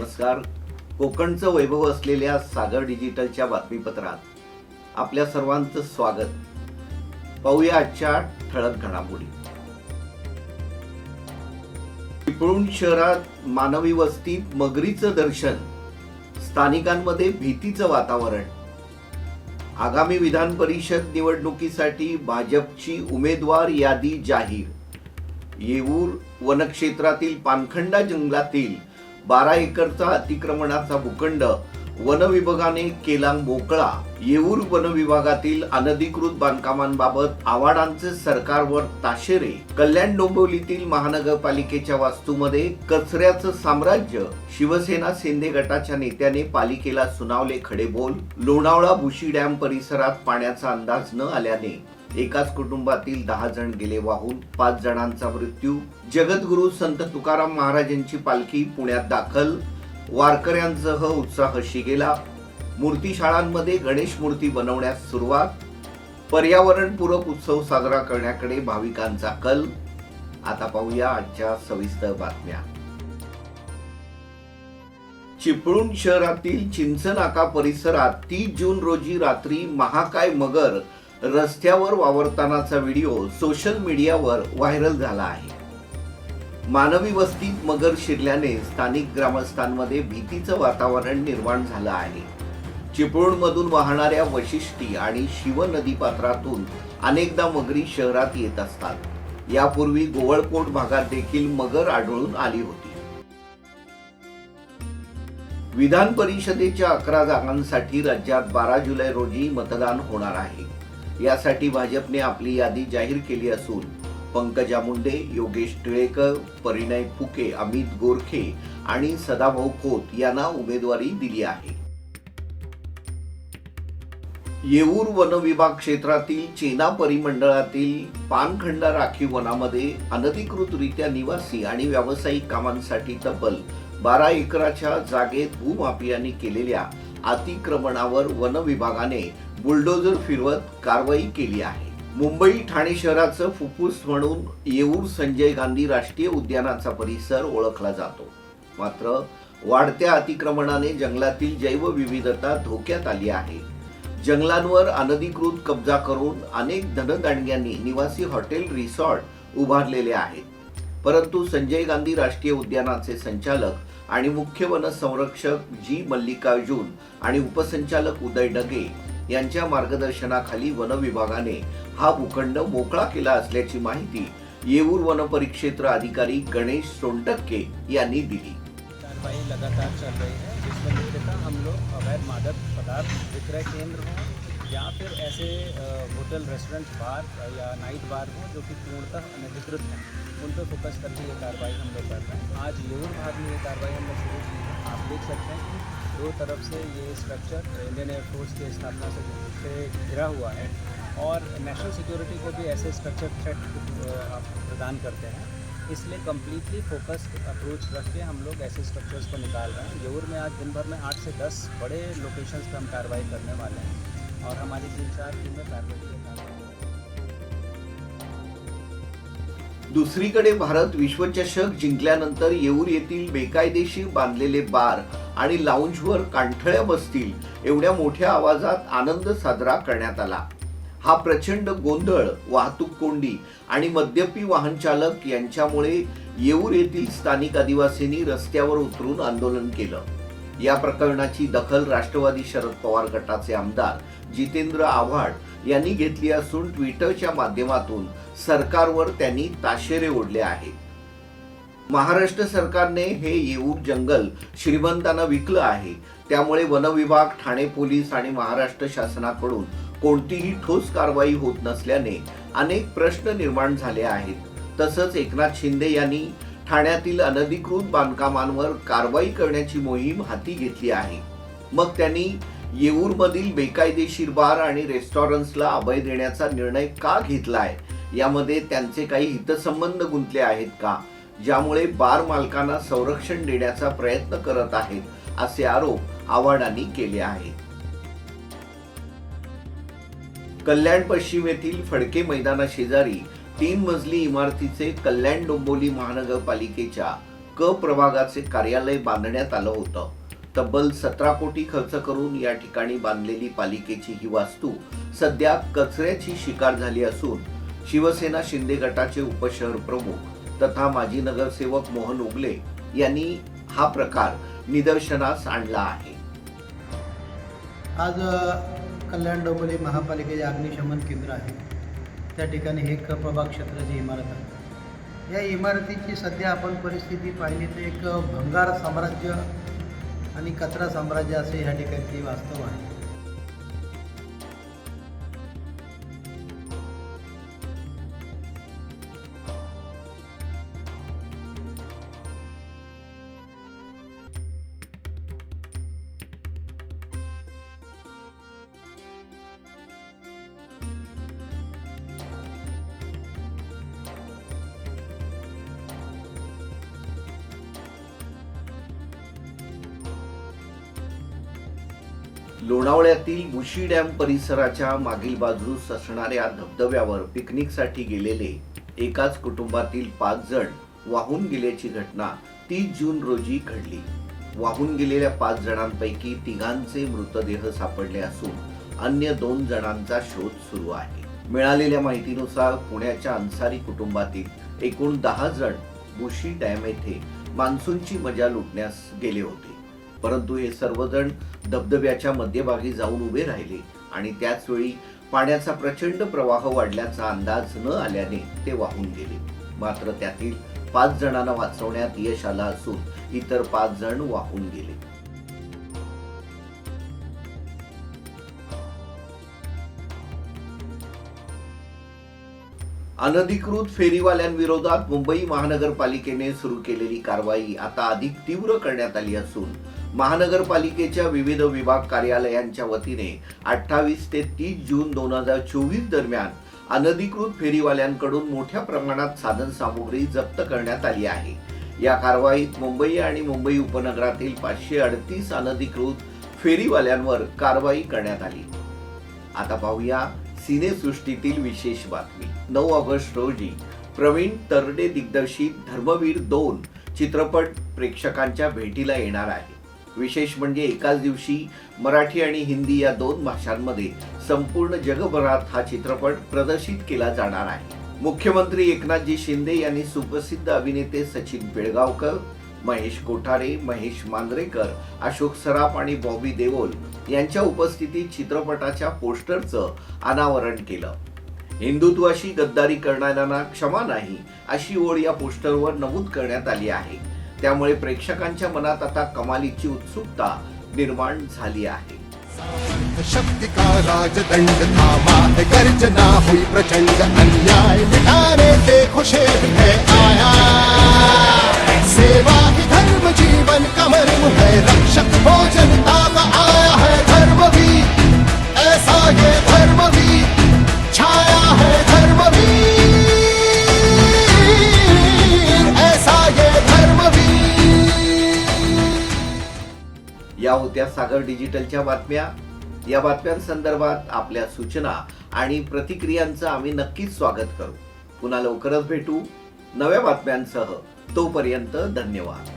नमस्कार. कोकणचं वैभव असलेल्या सागर डिजिटलच्या बातमीपत्रात आपल्या सर्वांचं स्वागत. पाहूया आजच्या ठळक घडामोडी. चिपळूण शहरात मानवी वस्तीत मगरीचं दर्शन, स्थानिकांमध्ये भीतीचं वातावरण. आगामी विधान परिषद निवडणुकीसाठी भाजपची उमेदवार यादी जाहीर. येऊर वनक्षेत्रातील पानखंडा जंगलातील 12 एकरचा अतिक्रमणाचा भूखंड वन विभागाने केला मोकळा. येऊर वन विभागातील अनधिकृत बांधकामांबाबत आवाडांचे सरकारवर ताशेरे. कल्याण डोंबिवलीतील महानगरपालिकेच्या वास्तूमध्ये कचऱ्याचं साम्राज्य. शिवसेना शिंदे गटाच्या नेत्याने पालिकेला सुनावले खडे बोल. लोणावळा भुशी डॅम परिसरात पाण्याचा अंदाज न आल्याने एकाच कुटुंबातील 10 जण गेले वाहून, 5 जणांचा मृत्यू. जगद्गुरु संत तुकाराम महाराजांची पालखी पुण्यात दाखल. वारकऱ्यांसह उत्साह शिगेला. मूर्तीशाळांमध्ये गणेश मूर्ती बनवण्यास सुरुवात. पर्यावरणपूरक उत्सव साजरा करण्याकडे भाविकांचा कल. आता पाहूया आजच्या सविस्तर बातम्या. चिपळूण शहरातील चिंचनाका परिसरात 30 जून रोजी रात्री महाकाय मगर रस्त्यावर वावरतानाचा व्हिडिओ सोशल मीडियावर व्हायरल झाला आहे. मानवी वस्तीत मगर शिरल्याने स्थानिक ग्रामस्थांमध्ये भीतीचं वातावरण निर्माण झालं आहे. चिपळूणमधून वाहणाऱ्या वशिष्ठी आणि शिव नदीपात्रातून अनेकदा मगरी शहरात येत असतात. यापूर्वी गोवळकोट भागात देखील मगर आढळून आली होती. विधान परिषदेच्या 11 जागांसाठी राज्यात 12 जुलै रोजी मतदान होणार आहे. यासाठी भाजपने आपली यादी जाहीर केली असून पंकजा मुंडे, योगेश टिळेकर, परिणय फुके, अमित गोरखे आणि सदाभाऊ खोत यांना उमेदवारी दिली आहे. येऊर वन विभाग क्षेत्रातील चेना परिमंडळातील पानखंडा राखीव वनामध्ये अनधिकृतरित्या निवासी आणि व्यावसायिक कामांसाठी तब्बल 12 एकराच्या जागेत भूमाफियांनी केलेल्या अतिक्रमणावर वन विभागाने बुलडोजर फिरवत कारवाई केली आहे. मुंबई ठाणे शहराचं फुफ्फुस म्हणून येऊर संजय गांधी राष्ट्रीय उद्यानाचा परिसर ओळखला जातो. मात्र वाढत्या अतिक्रमणाने जंगलातील जैवविविधता धोक्यात आली आहे. जंगलांवर अनधिकृत कब्जा करून अनेक धनदांडग्यांनी निवासी हॉटेल रिसॉर्ट उभारलेले आहेत. परंतु संजय गांधी राष्ट्रीय उद्यानाचे संचालक आणि मुख्य वन संरक्षक जी मल्लिकार्जुन आणि उपसंचालक उदय डगे यांच्या मार्गदर्शनाखाली वन विभागाने हा भूखंड मोकळा केला असल्याची माहिती येऊर वन परिक्षेत्र अधिकारी गणेश सोनटक्के यांनी दिली. कार्रवाई लगातार चल रही है, जिसमें मुख्यतः हम लोग अवैध मादक पदार्थ विक्रय केंद्र हों या फिर ऐसे होटल, रेस्टोरेंट, बार या नाइट बार हों जो कि पूर्णतः अनधिकृत हैं, उन पर फोकस करके ये कार्रवाई हम लोग कर रहे हैं. आज येऊर भाग में ये कार्रवाई हमने शुरू की है. आप देख सकते हैं कि 2 तरफ से ये स्ट्रक्चर इंडियन एयरफोर्स की स्थापना से घिरा हुआ है और नेशनल सिक्योरिटी को भी ऐसे स्ट्रक्चर थ्रेट प्रदान करते हैं. इसलिए कम्प्लीटली फोकस्ड अप्रोच रख के हम लोग ऐसे स्ट्रक्चर्स को निकाल रहे हैं. येऊर में आज दिन भर में 8 से 10 बड़े लोकेशंस पर हम कार्रवाई करने वाले हैं और हमारी 3-4 टीमें कार्रवाई करने वाली हैं. दुसरीकडे भारत विश्वचषक जिंकल्यानंतर येऊर येथील बेकायदेशीर बांधलेले बार आणि लाऊंजवर कानठळ्या बसतील एवढ्या मोठ्या आवाजात आनंद साजरा करण्यात आला. हा प्रचंड गोंधळ, वाहतूक कोंडी आणि मद्यपी वाहन चालक यांच्यामुळे येऊर येथील स्थानिक आदिवासींनी रस्त्यावर उतरून आंदोलन केलं. या प्रकरणाची दखल राष्ट्रवादी शरद पवार गटाचे आमदार जितेंद्र आव्हाड यांनी घेतली असून ट्विटरच्या माध्यमातून सरकारवर त्यांनी ताशेरे ओढले आहेत. महाराष्ट्र सरकारने हे येऊर जंगल श्रीमंतांना विकलं आहे. त्यामुळे वन विभाग, ठाणे पोलीस आणि महाराष्ट्र शासनाकडून कोणतीही ठोस कारवाई होत नसल्याने अनेक प्रश्न निर्माण झाले आहेत. तसंच एकनाथ शिंदे यांनी ठाण्यातील अनधिकृत बांधकामांवर कारवाई करण्याची मोहीम हाती घेतली आहे. मग त्यांनी येऊरमधील बेकायदेशीर बार आणि रेस्टॉरंट्सला अभय देण्याचा निर्णय का घेतलाय? यामध्ये त्यांचे काही हितसंबंध गुंतले आहेत का, ज्यामुळे बार मालकांना संरक्षण देण्याचा प्रयत्न करत आहेत, असे आरोप आव्हाडांनी केले आहेत. कल्याण पश्चिम येथील फडके मैदाना शेजारी 3 मजली इमारतीचे कल्याण डोंबिवली महानगरपालिकेच्या क प्रभागाचे कार्यालय बांधण्यात आलं होतं. तब्बल 17 कोटी खर्च करून या ठिकाणी बांधलेली पालिकेची ही वास्तू सध्या कचऱ्याची शिकार झाली असून शिवसेना शिंदे गटाचे उपशहर प्रमुख तथा माजी नगरसेवक मोहन उगले यांनी हा प्रकार निदर्शनास आणला आहे. आज कल्याण डोंबिवली महापालिकेचे अग्निशमन केंद्र आहे. त्या ठिकाणी एक प्रभाग क्षेत्राची इमारत आहे. या इमारतीची सध्या आपण परिस्थिती पाहिली तर एक भंगार साम्राज्य आणि कचरा साम्राज्य असे ह्या ठिकाणी वास्तव आहे. लोणावळ्यातील बुशी डॅम परिसराच्या मागील बाजूस असणाऱ्या धबधब्यावर पिकनिकसाठी गेलेले एकाच कुटुंबातील 5 जण वाहून गेल्याची घटना 30 जून रोजी घडली. वाहून गेलेल्या 5 जणांपैकी 3घांचे मृतदेह सापडले असून अन्य 2 जणांचा शोध सुरू आहे. मिळालेल्या माहितीनुसार पुण्याच्या अन्सारी कुटुंबातील एकूण 10 जण बुशी डॅम येथे मान्सूनची मजा लुटण्यास गेले होते. परंतु हे सर्वजण धबधब्याच्या मध्यभागी जाऊन उभे राहिले आणि त्याच वेळी पाण्याचा प्रचंड प्रवाह वाढल्याचा अंदाज न आल्याने ते वाहून गेले. मात्र त्यातील 5 जणांना वाचवण्यात यश आलं असून इतर 5 जण वाहून गेले. अनधिकृत फेरीवाल्यांविरोधात मुंबई महानगरपालिकेने सुरू केलेली कारवाई आता अधिक तीव्र करण्यात आली असून महानगरपालिकेच्या विविध विभाग कार्यालयांच्या वतीने 28 ते 30 जून 2024 दरम्यान अनधिकृत फेरीवाल्यांकडून मोठ्या प्रमाणात साधन सामुग्री जप्त करण्यात आली आहे. या कारवाईत मुंबई आणि मुंबई उपनगरातील 538 अनधिकृत फेरीवाल्यांवर कारवाई करण्यात आली. आता पाहूया सिनेसृष्टीतील विशेष बातमी. 9 ऑगस्ट रोजी प्रवीण तरडे दिग्दर्शित धर्मवीर 2 चित्रपट प्रेक्षकांच्या भेटीला येणार आहे. विशेष म्हणजे एकाच दिवशी मराठी आणि हिंदी या 2 भाषांमध्ये संपूर्ण जगभरात हा चित्रपट प्रदर्शित केला जाणार आहे. मुख्यमंत्री एकनाथजी शिंदे यांनी सुप्रसिद्ध अभिनेते सचिन पिळगावकर, महेश कोठारे, महेश मांजरेकर, अशोक सराफ आणि बॉबी देओल यांच्या उपस्थितीत चित्रपटाच्या पोस्टरचं अनावरण केलं. हिंदुत्वाशी गद्दारी करणाऱ्यांना क्षमा नाही अशी ओळ या पोस्टरवर नमूद करण्यात आली आहे. त्यामुळे प्रेक्षकांच्या मनात आता कमालीची उत्सुकता निर्माण झाली आहे. शक्ति का राजदंड थामा है, गर्जना हुई प्रचंड, अन्याय मिटाने देखो शेर है आया. सेवा ही धर्म जीवन का मर्म है, रक्षक हो जनता का आया है धर्मवीर. ऐसा ये धर्मवीर छाया है धर्मवीर, ऐसा ये धर्मवीर. या होत्या सागर डिजिटलच्या बातम्या. या बातम्यांसंदर्भात आपल्या सूचना आणि प्रतिक्रियांचं आम्ही नक्कीच स्वागत करू. पुन्हा लवकरच भेटू नव्या बातम्यांसह. तोपर्यंत धन्यवाद.